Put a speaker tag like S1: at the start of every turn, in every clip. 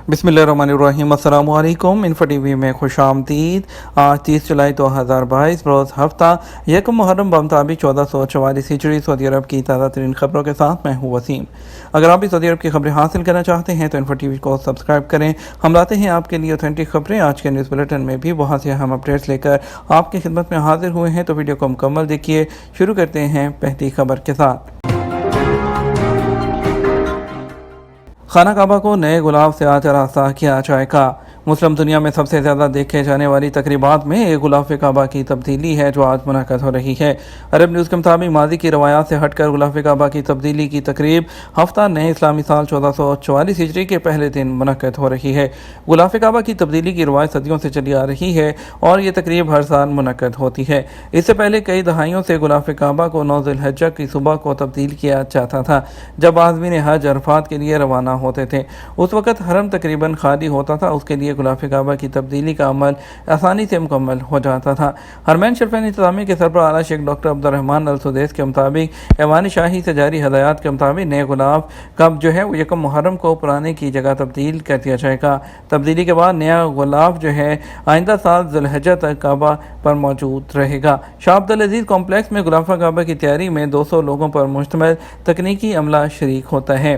S1: बिस्मिल्लाहिर्रहमानिर्रहीम। अस्सलामु अलैकुम। इन्फो टीवी में खुश आमदीद। आज 30 जुलाई 2022 रोज़ हफ्ता 1 मुहर्रम बमुताबिक 1444 हिजरी सऊदी अरब की ताज़ा तरीन खबरों के साथ मैं हूँ वसीम। अगर आप भी सऊदी अरब की खबरें हासिल करना चाहते हैं तो इन्फो टीवी को सब्सक्राइब करें। हम लाते हैं आपके लिए ऑथेंटिक खबरें। आज के न्यूज़ बुलेटिन में भी वहाँ से हम अपडेट्स लेकर आपकी खिदमत में हाजिर हुए हैं, तो वीडियो को मुकम्मल देखिए। शुरू करते हैं पहली खबर के साथ। खाना काबा को नए गुलाब से आज आरास्ता किया जाएगा। मुस्लिम दुनिया में सबसे ज़्यादा देखे जाने वाली तकरीबात में एक गुलाफ काबा की तब्दीली है जो आज मुनक़द हो रही है। अरब न्यूज़ के मुताबिक माजी की रवायात से हटकर गुलाफ काबा की तब्दीली की तकरीब हफ्ता नए इस्लामी साल 1444 हिजरी के पहले दिन मुनक़द हो रही है। गुलाफ काबा की तब्दीली की रवायत सदियों से चली आ रही है और ये तकरीब हर साल मुनक़द होती है। इससे पहले कई दहाइयों से गुलाफ काबा को 9 ज़िलहज्जा की सुबह को तब्दील किया जाता था, जब आज़मीन हज अरफात के लिए रवाना होते थे। उस वक़्त हरम तकरीबन खाली होता था। उसके लिए गुलाफ काबा की तब्दीली का अमल आसानी से मुकम्मल हो जाता था। हरमैन शरफ़ैन इंतज़ामिया के सरबराह आला शेख डॉक्टर अब्दुर्रहमान अल सुदैस के मुताबिक ऐवान शाही से जारी हदायत के मुताबिक नए गुलाफ कब जो है वो 1 मुहर्रम को पुराने की जगह तब्दील कर दिया जाएगा। तब्दीली के बाद नया गुलाफ जो है आइंदा साल ज़ुल्हिज्जा तक काबा पर मौजूद रहेगा। शाह अब्दुल अजीज़ कॉम्प्लेक्स में गुलाफ काबा की तैयारी में 200 लोगों पर मुश्तमिल तकनीकी अमला शरीक होता है।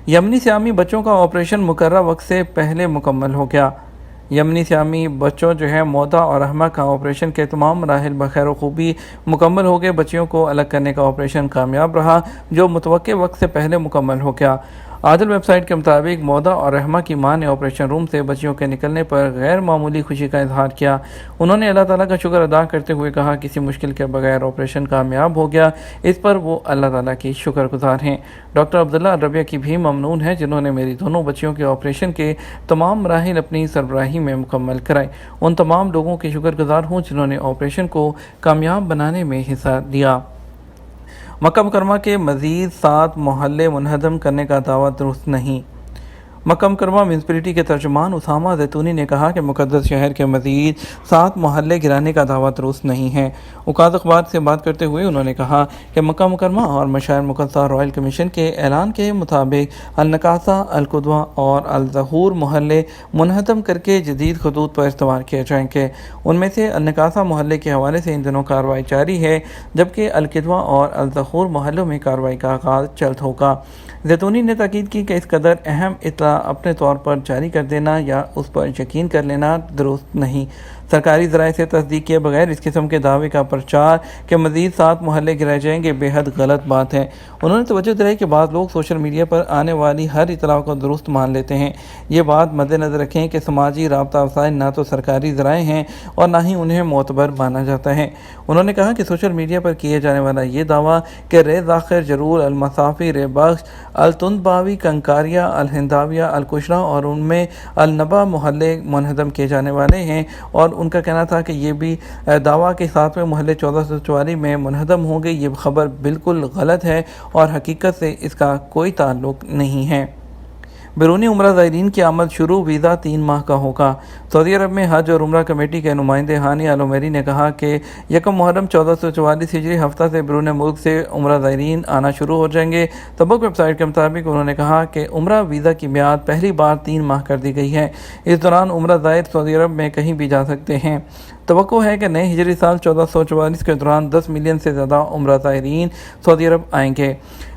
S1: यमनी सियामी बच्चों का ऑपरेशन मुकर्रर वक्त से पहले मुकम्मल हो गया। यमनी सियामी बच्चों जो है मौदा और रहमा का ऑपरेशन के तमाम मराहिल बखैर खूबी मुकम्मल हो गए। बच्चियों को अलग करने का ऑपरेशन कामयाब रहा जो मुतवक्के वक्त से पहले मुकम्मल हो गया। आदल वेबसाइट के मुताबिक मौदा और रहमा की मां ने ऑपरेशन रूम से बच्चियों के निकलने पर गैर मामूली खुशी का इजहार किया। उन्होंने अल्लाह ताला का शुक्र अदा करते हुए कहा किसी मुश्किल के बगैर ऑपरेशन कामयाब हो गया, इस पर वो अल्लाह ताला की शुक्रगुजार हैं। डॉक्टर अब्दुल्ला रबिया की भी ममनून है जिन्होंने मेरी दोनों बच्चियों के ऑपरेशन के तमाम मराहिल अपनी सरबराही में मुकम्मल कराए। उन तमाम लोगों के शुक्रगुजार हूँ जिन्होंने ऑपरेशन को कामयाब बनाने में हिस्सा लिया। मक्का मुकरमा के मज़ीद 7 मोहल्ले मुनहदम करने का दावा दुरुस्त नहीं। मक्का मुकरमा म्यूनसिपलिटी के तर्जुमान उसामा ज़ैतूनी ने कहा कि मुक़द्दस शहर के मज़ीद 7 मोहल्ले गिराने का दावा दुरुस्त नहीं है। उकाद अखबार से बात करते हुए उन्होंने कहा कि मक्का मुकरमा और मशायर मुक़द्दसा रॉयल कमीशन के ऐलान के मुताबिक अल-नकासा, अल-कुदवा और अल-ज़हूर मोहल्ले मुनहदम करके जदीद खतूत पर इस्तेमाल किए जाएंगे। उनमें से अल-नकासा मोहल्ले के हवाले से इन दिनों कार्रवाई जारी है, जबकि अल-कुदवा और अल-ज़हूर मोहल्लों में कार्रवाई का आगाज़ जल्द होगा। ज़ैतूनी ने ताकीद की कि इस कदर अहम इत्तला अपने तौर पर जारी कर देना या उस पर यकीन कर लेना दुरुस्त नहीं। सरकारी ज़राए से तस्दीक किए बगैर इस किस्म के दावे का प्रचार कि मज़ीद 7 मोहल्ले गिराए जाएंगे बेहद गलत बात है। उन्होंने तवज्जो दिलाई कि बाज़ लोग सोशल मीडिया पर आने वाली हर इतला को दुरुस्त मान लेते हैं। ये बात मद्देनज़र रखें कि समाजी राब्ता वसाइल ना तो सरकारी ज़राए हैं और ना ही उन्हें मोतबर माना जाता है। उन्होंने कहा कि सोशल मीडिया पर किए जाने वाला ये दावा कि रे ज़ाखिर, जरूर, अल-मसाफ़ी, रे बख्श, अल-तुंदबावी, कंकारिया, अल-हिंदाविया, अल-कुशरा और उनमें अल-नबा मोहल्ले मुनहदम किए जाने वाले हैं, और उनका कहना था कि ये भी दावा के 7वें मोहल्ले 1444 में मुनहदम होंगे, ये खबर बिल्कुल गलत है और हकीकत से इसका कोई ताल्लुक़ नहीं है। बैरूनी उम्रा ज़ायरीन की आमद शुरू, वीज़ा 3 माह का होगा। सऊदी अरब में हज और उम्रा कमेटी के नुमाइंदे हानी अल-उमैरी ने कहा कि 1 मुहर्रम 1444 हिजरी हफ्ता से बैरून मुल्क से उम्रा ज़ायरीन आना शुरू हो जाएंगे। तबुक वेबसाइट के मुताबिक उन्होंने कहा कि उम्रा वीज़ा की मियाद पहली बार 3 माह कर दी गई है। इस दौरान उम्रा ज़ायर सऊदी अरब में कहीं भी जा सकते हैं। तवक्को है कि नए हिजरी साल 1444 के दौरान 10 मिलियन से ज़्यादा उम्रा ज़ायरीन सऊदी अरब आएंगे।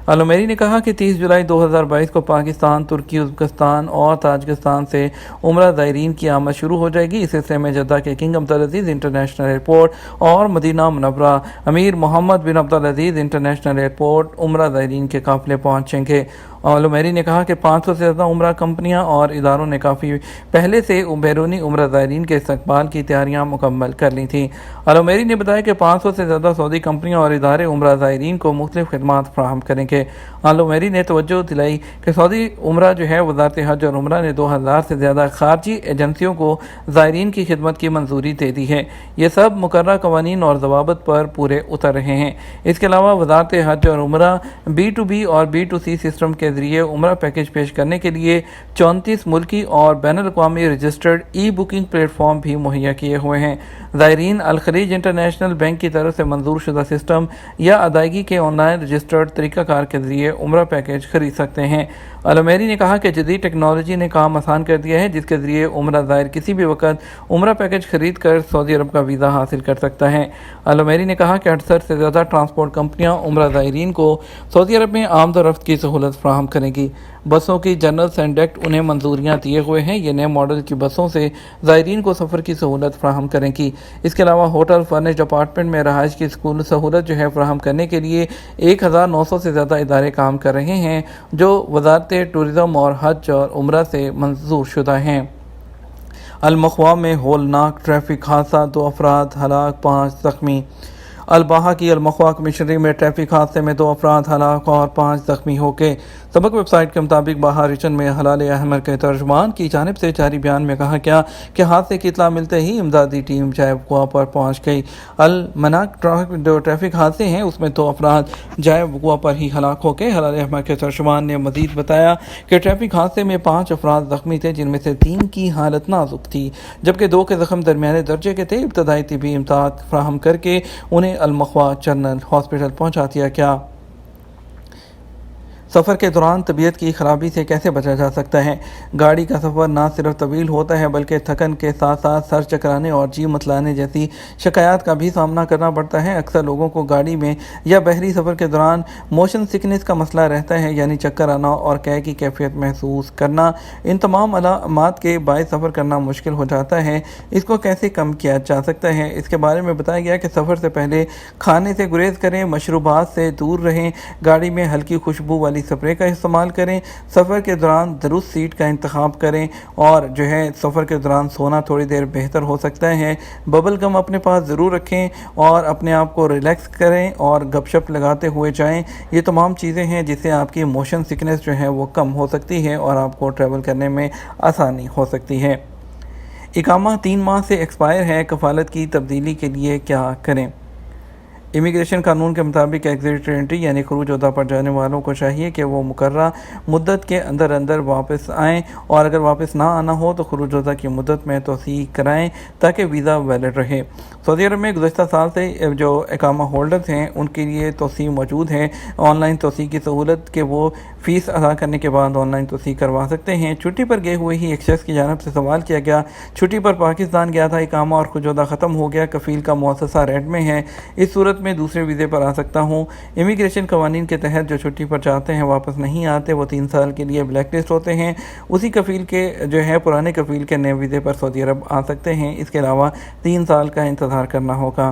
S1: अल-उमैरी ने कहा कि 30 जुलाई 2022 को पाकिस्तान, तुर्की, उज़्बेकिस्तान और ताजिकिस्तान से उम्रा ज़ायरीन की आमद शुरू हो जाएगी। इस सिलसिले में जद्दा के किंग अब्दुल अजीज़ इंटरनेशनल एयरपोर्ट और मदीना मुनव्वरा अमीर मोहम्मद बिन अब्दुल अजीज़ इंटरनेशनल एयरपोर्ट उम्रा ज़ायरीन के काफ़िले पहुँचेंगे। अल-उमैरी ने कहा कि 500 से ज़्यादा उम्रा कंपनियां और इदारों ने काफ़ी पहले से बैरूनी उम्रा ज़ायरीन के इस्तकबाल की तैयारियां मुकम्मल कर ली थी। अल-उमैरी ने बताया कि 500 से ज़्यादा सऊदी कंपनियां और इदारे उम्रा ज़ायरीन को मुख्तलिफ खिदमात फराहम करेंगे। अल-उमैरी ने तवज्जो दिलाई कि सऊदी उम्रा जो है वज़ारत हज और उम्रा ने 2000 से ज़्यादा खारजी एजेंसियों को ज़ायरीन की खिदमत की मंजूरी दे दी है। ये सब मुकर्रर कवानीन और ज़वाबित पर पूरे उतर रहे हैं। इसके अलावा वज़ारत हज और उम्रा B2B और B2C सिस्टम के کے ذریعے عمرہ پیکج پیش کرنے کے لیے 34 ملکی اور بین الاقوامی رجسٹرڈ ای بکنگ پلیٹ فارم بھی مہیا کیے ہوئے ہیں۔ زائرین الخلیج انٹرنیشنل بینک کی طرف سے منظور شدہ سسٹم یا ادائیگی کے آن لائن رجسٹرڈ طریقہ کار کے ذریعے عمرہ پیکج خرید سکتے ہیں۔ المیری نے کہا کہ جدید ٹیکنالوجی نے کام آسان کر دیا ہے، جس کے ذریعے عمرہ زائر کسی بھی وقت عمرہ پیکج خرید کر سعودی عرب کا ویزا حاصل کر سکتا ہے۔ المیری نے کہا کہ 68 سے زیادہ ٹرانسپورٹ کمپنیاں عمرہ زائرین کو سعودی عرب میں آمد و رفت کی سہولت فراہم کریں گی۔ بسوں کی جنرل سینڈیکٹ انہیں منظوریاں دیے ہوئے ہیں۔ یہ نئے ماڈل کی بسوں سے زائرین کو سفر کی سہولت فراہم کریں گی۔ اس کے علاوہ ہوٹل فرنشڈ اپارٹمنٹ میں رہائش کی سہولت فراہم کرنے کے لیے 1900 سے زیادہ ادارے کام کر رہے ہیں، جو وزارت ٹورزم اور حج اور عمرہ سے منظور شدہ ہیں۔ المخوا میں ہولناک ٹریفک حادثہ، 2 افراد ہلاک، 5 زخمی۔ الباحہ کی المخوا کمشنری میں ٹریفک حادثے میں 2 افراد ہلاک اور 5 زخمی ہو گئے۔ سبق ویب سائٹ کے مطابق باحہ ریجن میں ہلال احمر کے ترجمان کی جانب سے جاری بیان میں کہا گیا کہ حادثے کی اطلاع ملتے ہی امدادی ٹیم جائے وقوع پر پہنچ گئی۔ المناک جو ٹریفک حادثے ہیں اس میں 2 افراد جائے وقوع پر ہی ہلاک ہو گئے۔ ہلال احمر کے ترجمان نے مزید بتایا کہ ٹریفک حادثے میں 5 افراد زخمی تھے، جن میں سے 3 کی حالت نازک تھی، جبکہ 2 کے زخم درمیانے درجے کے تھے۔ ابتدائی طبی امداد فراہم کر کے انہیں المخوا جنرل ہاسپٹل پہنچا دیا گیا۔ سفر کے دوران طبیعت کی خرابی سے کیسے بچا جا سکتا ہے؟ گاڑی کا سفر نہ صرف طویل ہوتا ہے بلکہ تھکن کے ساتھ ساتھ سر چکرانے اور جی متلانے جیسی شکایات کا بھی سامنا کرنا پڑتا ہے۔ اکثر لوگوں کو گاڑی میں یا بحری سفر کے دوران موشن سکنس کا مسئلہ رہتا ہے، یعنی چکر آنا اور قے کی کیفیت محسوس کرنا۔ ان تمام علامات کے باعث سفر کرنا مشکل ہو جاتا ہے۔ اس کو کیسے کم کیا جا سکتا ہے؟ اس کے بارے میں بتایا گیا کہ سفر سے پہلے کھانے سے گریز کریں، مشروبات سے دور رہیں، گاڑی میں ہلکی خوشبو والی سپرے کا استعمال کریں، سفر کے دوران درست سیٹ کا انتخاب کریں اور سفر کے دوران سونا تھوڑی دیر بہتر ہو سکتا ہے۔ ببل گم اپنے پاس ضرور رکھیں اور اپنے آپ کو ریلیکس کریں اور گپ شپ لگاتے ہوئے جائیں۔ یہ تمام چیزیں ہیں جس سے آپ کی موشن سکنس وہ کم ہو سکتی ہے اور آپ کو ٹریول کرنے میں آسانی ہو سکتی ہے۔ اقامہ 3 ماہ سے ایکسپائر ہے، کفالت کی تبدیلی کے لیے کیا کریں؟ امیگریشن قانون کے مطابق ایگزٹ انٹری یعنی خروج عہدہ پر جانے والوں کو چاہیے کہ وہ مقررہ مدت کے اندر واپس آئیں، اور اگر واپس نہ آنا ہو تو خروج عہدہ کی مدت میں توسیع کرائیں تاکہ ویزا ویلڈ رہے۔ سعودی عرب میں گزشتہ سال سے جو اقامہ ہولڈرز ہیں ان کے لیے توسیع موجود ہے، آن لائن توسیع کی سہولت کہ وہ فیس ادا کرنے کے بعد آن لائن توسیع کروا سکتے ہیں۔ چھٹی پر گئے ہوئے ہی ایک شخص کی جانب سے سوال کیا گیا، چھٹی پر پاکستان گیا تھا، اقامہ اور خروج عہدہ ختم ہو گیا، کفیل کا مؤسسہ ریڈ میں ہے، اس صورت میں دوسرے ویزے پر آ سکتا ہوں؟ امیگریشن قوانین کے تحت جو چھٹی پر جاتے ہیں واپس نہیں آتے، وہ 3 سال کے لیے بلیک لسٹ ہوتے ہیں، اسی کفیل کے پرانے کفیل کے نئے ویزے پر سعودی عرب آ سکتے ہیں۔ اس کے علاوہ 3 سال کا انتظار کرنا ہوگا۔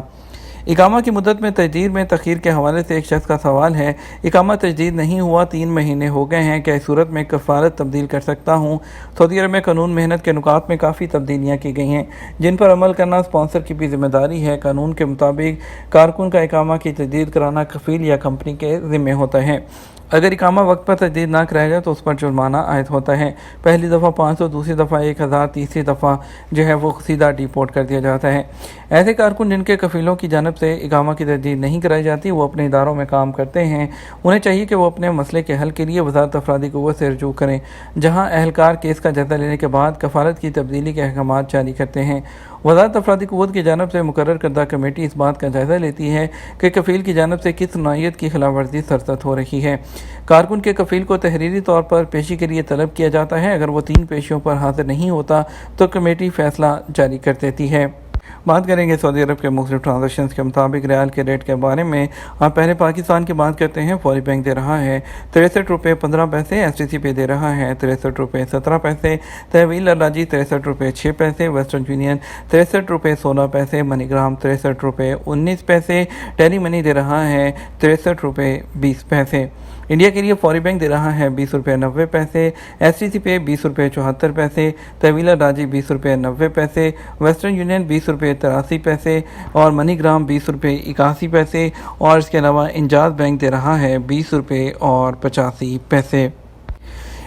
S1: اقامہ کی مدت میں تجدید میں تاخیر کے حوالے سے ایک شخص کا سوال ہے، اقامہ تجدید نہیں ہوا، 3 مہینے ہو گئے ہیں، کیا اس صورت میں کفالت تبدیل کر سکتا ہوں؟ سعودی عرب میں قانون محنت کے نکات میں کافی تبدیلیاں کی گئی ہیں جن پر عمل کرنا اسپانسر کی بھی ذمہ داری ہے۔ قانون کے مطابق کارکن کا اقامہ کی تجدید کرانا کفیل یا کمپنی کے ذمہ ہوتا ہے۔ اگر اقامہ وقت پر تجدید نہ کرایا جائے تو اس پر جرمانہ عائد ہوتا ہے، پہلی دفعہ 500، دوسری دفعہ 1000، تیسری دفعہ وہ سیدھا ڈیپورٹ کر دیا جاتا ہے۔ ایسے کارکن جن کے کفیلوں کی جانب سے اقامہ کی تجدید نہیں کرائی جاتی، وہ اپنے اداروں میں کام کرتے ہیں، انہیں چاہیے کہ وہ اپنے مسئلے کے حل کے لیے وزارت افرادی قوت سے رجوع کریں، جہاں اہلکار کیس کا جائزہ لینے کے بعد کفالت کی تبدیلی کے احکامات جاری کرتے ہیں۔ وزارت افرادی قوت کی جانب سے مقرر کردہ کمیٹی اس بات کا جائزہ لیتی ہے کہ کفیل کی جانب سے کس نوعیت کی خلاف ورزی سرزد ہو رہی ہے۔ کارکن کے کفیل کو تحریری طور پر پیشی کے لیے طلب کیا جاتا ہے، اگر وہ 3 پیشیوں پر حاضر نہیں ہوتا تو کمیٹی فیصلہ جاری کر دیتی ہے۔ بات کریں گے سعودی عرب کے مختلف ٹرانزیکشنز کے مطابق ریال کے ریٹ کے بارے میں۔ آپ پہلے پاکستان کی بات کرتے ہیں۔ فوری بینک دے رہا ہے 63 روپے 15 پیسے، ایس ٹی سی پے دے رہا ہے 63 روپے 17 پیسے، تحویل اراضی 63 روپے 6 پیسے، ویسٹرن یونین 63 روپے 16 پیسے، منی گرام 63 روپے 19 پیسے، ٹیلی منی دے رہا ہے 63 روپے 20 پیسے۔ انڈیا کے لیے فوری بینک دے رہا ہے 20 روپے 90 پیسے، ایس ٹی سی پے 20 روپے 74 پیسے، طویل اراضی 20 روپے 90 پیسے، ویسٹرن یونین 20 روپے 83 پیسے اور منی گرام 20 روپے 81 پیسے، اور اس کے علاوہ انجاز بینک دے رہا ہے 20 روپے اور 85 پیسے۔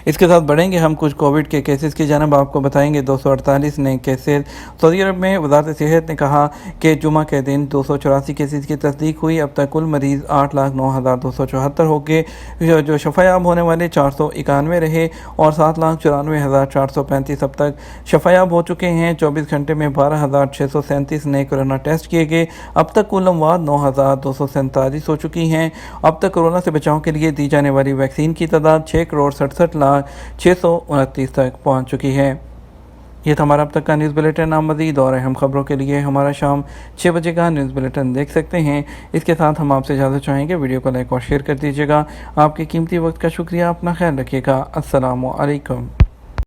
S1: इसके साथ बढ़ेंगे हम कुछ कोविड के केसेस की जानब, आपको बताएंगे 248 नए केसेस। सऊदी अरब में वज़ारत सेहत ने कहा कि जुमा के दिन 284 केसेस की तस्दीक हुई। अब तक कुल मरीज़ 8,09,274 हो गए, जो शफायाब होने वाले 491 रहे और 7,94,435 अब तक शफायाब हो चुके हैं। 24 घंटे में 12,637 नए कोरोना टेस्ट किए गए। अब तक कुल अमवात 9,247 हो चुकी हैं। अब तक कोरोना से बचाव के लिए दी जाने वाली वैक्सीन की तादाद 6,67,629 तक पहुंच चुकी है। ये था हमारा अब तक का न्यूज़ बुलेटिन। आप मज़ीद और अहम खबरों के लिए हमारा शाम 6 बजे का न्यूज़ बुलेटिन देख सकते हैं। इसके साथ हम आपसे इजाज़त चाहेंगे, वीडियो को लाइक और शेयर कर दीजिएगा। आपके कीमती वक्त का शुक्रिया। अपना ख्याल रखिएगा। अस्सलामु अलैकुम।